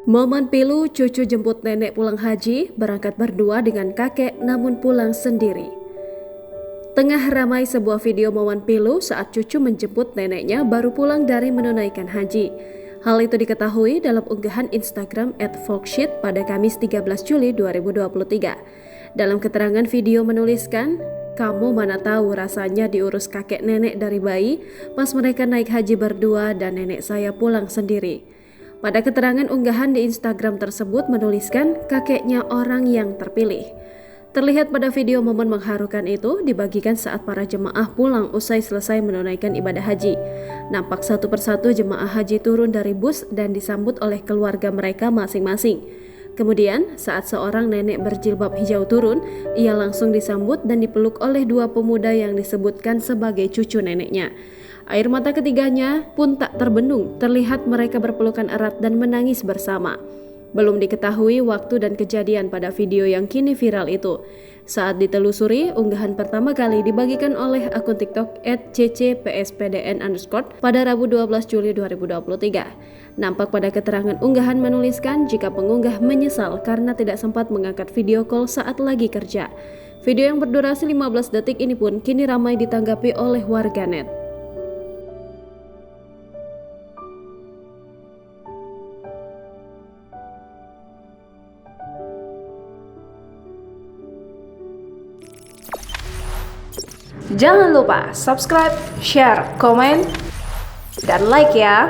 Momen pilu cucu jemput nenek pulang haji, berangkat berdua dengan kakek namun pulang sendiri. Tengah ramai sebuah video momen pilu saat cucu menjemput neneknya baru pulang dari menunaikan haji. Hal itu diketahui dalam unggahan Instagram @folksheet pada Kamis 13 Juli 2023. Dalam keterangan video menuliskan, "Kamu mana tahu rasanya diurus kakek nenek dari bayi pas mereka naik haji berdua dan nenek saya pulang sendiri." Pada keterangan unggahan di Instagram tersebut menuliskan kakeknya orang yang terpilih. Terlihat pada video momen mengharukan itu dibagikan saat para jemaah pulang usai selesai menunaikan ibadah haji. Nampak satu persatu jemaah haji turun dari bus dan disambut oleh keluarga mereka masing-masing. Kemudian saat seorang nenek berjilbab hijau turun, ia langsung disambut dan dipeluk oleh dua pemuda yang disebutkan sebagai cucu neneknya. Air mata ketiganya pun tak terbendung, terlihat mereka berpelukan erat dan menangis bersama. Belum diketahui waktu dan kejadian pada video yang kini viral itu. Saat ditelusuri, unggahan pertama kali dibagikan oleh akun TikTok @ccpspdn_ pada Rabu 12 Juli 2023. Nampak pada keterangan unggahan menuliskan jika pengunggah menyesal karena tidak sempat mengangkat video call saat lagi kerja. Video yang berdurasi 15 detik ini pun kini ramai ditanggapi oleh warganet. Jangan lupa subscribe, share, komen, dan like ya.